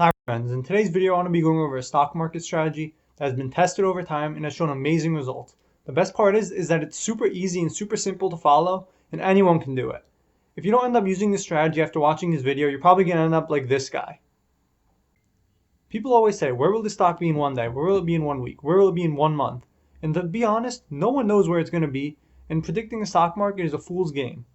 Hi friends, in today's video I want to be going over a stock market strategy that has been tested over time and has shown amazing results. The best part is that it's super easy and super simple to follow and anyone can do it. If you don't end up using this strategy after watching this video, you're probably going to end up like this guy. People always say, where will the stock be in one day? Where will it be in 1 week? Where will it be in 1 month? And to be honest, no one knows where it's going to be, and predicting the stock market is a fool's game.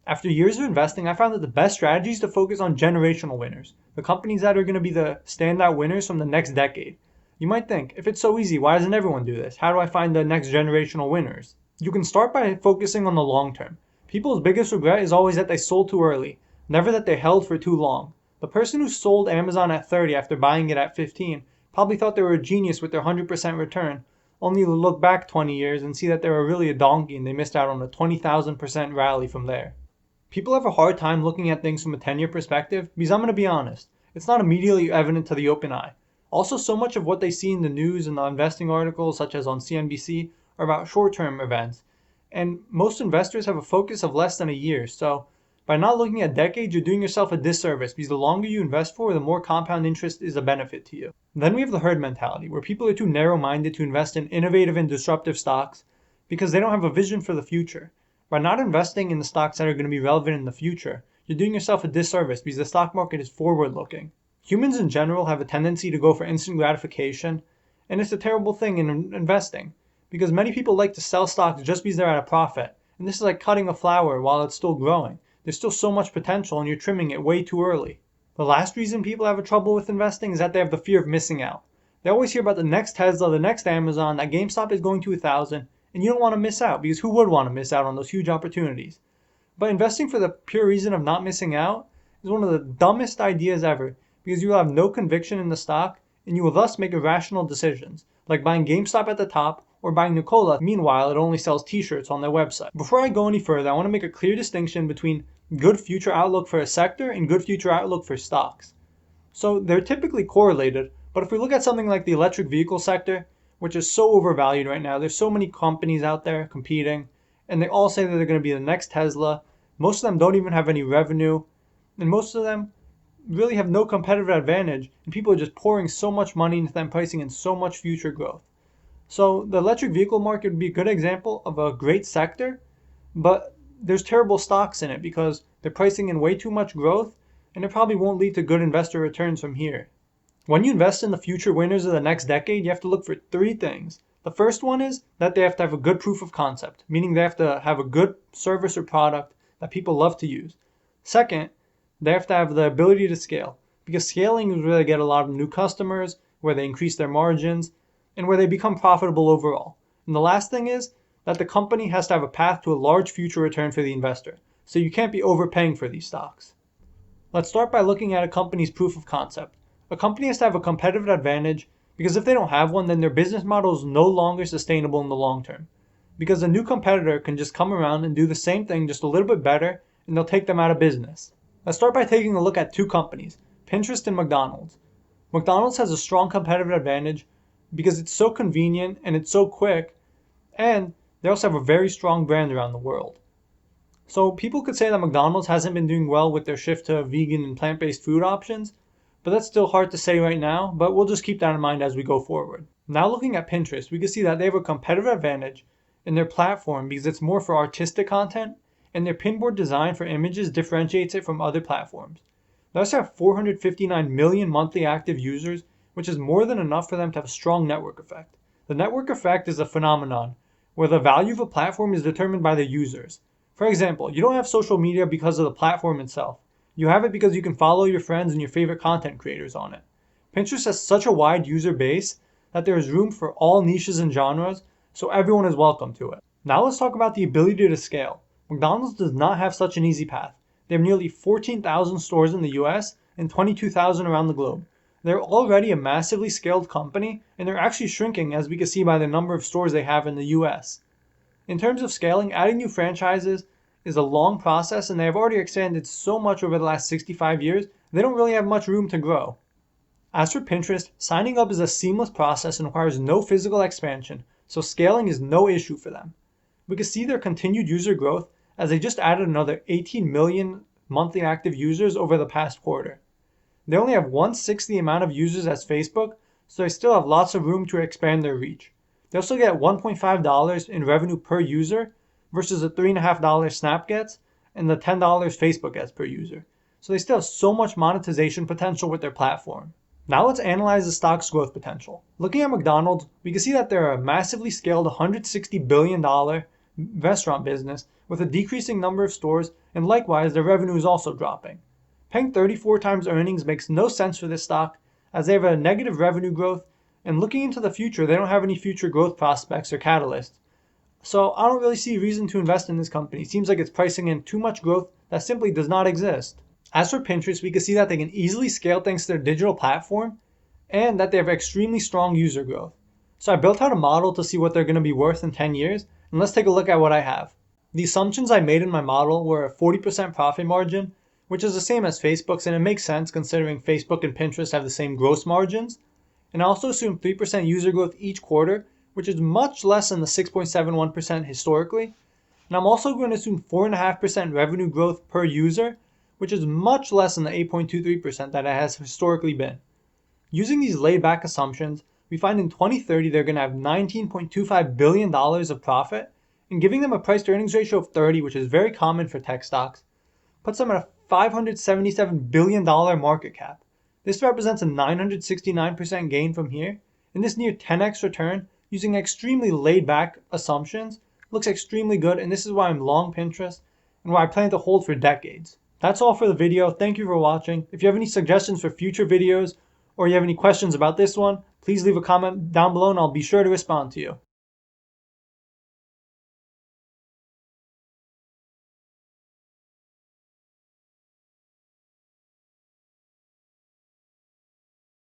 After years of investing, I found that the best strategy is to focus on generational winners, the companies that are going to be the standout winners from the next decade. You might think, if it's so easy, why doesn't everyone do this? How do I find the next generational winners? You can start by focusing on the long term. People's biggest regret is always that they sold too early, never that they held for too long. The person who sold Amazon at 30 after buying it at 15 probably thought they were a genius with their 100% return, only to look back 20 years and see that they were really a donkey and they missed out on a 20,000% rally from there. People have a hard time looking at things from a 10-year perspective because I'm going to be honest, it's not immediately evident to the open eye. Also, so much of what they see in the news and the investing articles, such as on CNBC, are about short-term events. And most investors have a focus of less than a year. So by not looking at decades, you're doing yourself a disservice because the longer you invest for, the more compound interest is a benefit to you. Then we have the herd mentality, where people are too narrow-minded to invest in innovative and disruptive stocks because they don't have a vision for the future. By not investing in the stocks that are going to be relevant in the future, you're doing yourself a disservice because the stock market is forward-looking. Humans in general have a tendency to go for instant gratification, and it's a terrible thing in investing because many people like to sell stocks just because they're at a profit. And this is like cutting a flower while it's still growing. There's still so much potential and you're trimming it way too early. The last reason people have trouble with investing is that they have the fear of missing out. They always hear about the next Tesla, the next Amazon, that GameStop is going to 1,000. And you don't want to miss out because who would want to miss out on those huge opportunities? But investing for the pure reason of not missing out is one of the dumbest ideas ever because you will have no conviction in the stock and you will thus make irrational decisions, like buying GameStop at the top or buying Nikola. Meanwhile, it only sells t-shirts on their website. Before I go any further, I want to make a clear distinction between good future outlook for a sector and good future outlook for stocks. So they're typically correlated, but if we look at something like the electric vehicle sector, which is so overvalued right now. There's so many companies out there competing, and they all say that they're going to be the next Tesla. Most of them don't even have any revenue, and most of them really have no competitive advantage, and people are just pouring so much money into them, pricing in so much future growth. So the electric vehicle market would be a good example of a great sector, but there's terrible stocks in it because they're pricing in way too much growth, and it probably won't lead to good investor returns from here. When you invest in the future winners of the next decade, you have to look for three things. The first one is that they have to have a good proof of concept, meaning they have to have a good service or product that people love to use. Second, they have to have the ability to scale, because scaling is where they get a lot of new customers, where they increase their margins, and where they become profitable overall. And the last thing is that the company has to have a path to a large future return for the investor, so you can't be overpaying for these stocks. Let's start by looking at a company's proof of concept. A company has to have a competitive advantage because if they don't have one, then their business model is no longer sustainable in the long term. Because a new competitor can just come around and do the same thing just a little bit better and they'll take them out of business. Let's start by taking a look at two companies, Pintrest and McDonald's. McDonald's has a strong competitive advantage because it's so convenient and it's so quick, and they also have a very strong brand around the world. So people could say that McDonald's hasn't been doing well with their shift to vegan and plant-based food options, but that's still hard to say right now, but we'll just keep that in mind as we go forward. Now looking at Pinterest, we can see that they have a competitive advantage in their platform because it's more for artistic content, and their pinboard design for images differentiates it from other platforms. They also have 459 million monthly active users, which is more than enough for them to have a strong network effect. The network effect is a phenomenon where the value of a platform is determined by the users. For example, you don't have social media because of the platform itself. You have it because you can follow your friends and your favorite content creators on it. Pinterest has such a wide user base that there is room for all niches and genres, so everyone is welcome to it. Now let's talk about the ability to scale. McDonald's does not have such an easy path. They have nearly 14,000 stores in the US and 22,000 around the globe. They're already a massively scaled company, and they're actually shrinking as we can see by the number of stores they have in the US. In terms of scaling, adding new franchises is a long process, and they have already expanded so much over the last 65 years, they don't really have much room to grow. As for Pinterest, signing up is a seamless process and requires no physical expansion, so scaling is no issue for them. We can see their continued user growth as they just added another 18 million monthly active users over the past quarter. They only have 1/6 the amount of users as Facebook, so they still have lots of room to expand their reach. They also get $1.5 in revenue per user versus the $3.5 Snap gets and the $10 Facebook gets per user. So they still have so much monetization potential with their platform. Now let's analyze the stock's growth potential. Looking at McDonald's, we can see that they're a massively scaled $160 billion restaurant business with a decreasing number of stores, and likewise their revenue is also dropping. Paying 34 times earnings makes no sense for this stock as they have a negative revenue growth, and looking into the future, they don't have any future growth prospects or catalysts. So I don't really see a reason to invest in this company. It seems like it's pricing in too much growth that simply does not exist. As for Pinterest, we can see that they can easily scale thanks to their digital platform and that they have extremely strong user growth. So I built out a model to see what they're going to be worth in 10 years, and let's take a look at what I have. The assumptions I made in my model were a 40% profit margin, which is the same as Facebook's, and it makes sense considering Facebook and Pinterest have the same gross margins. And I also assumed 3% user growth each quarter, which is much less than the 6.71% historically. And I'm also going to assume 4.5% revenue growth per user, which is much less than the 8.23% that it has historically been. Using these laid back assumptions, we find in 2030 they're going to have $19.25 billion of profit, and giving them a price to earnings ratio of 30, which is very common for tech stocks, puts them at a $577 billion market cap. This represents a 969% gain from here, and this near 10x return using extremely laid back assumptions looks extremely good, and this is why I'm long Pinterest and why I plan to hold for decades. That's all for the video. Thank you for watching. If you have any suggestions for future videos or you have any questions about this one, please leave a comment down below and I'll be sure to respond to you.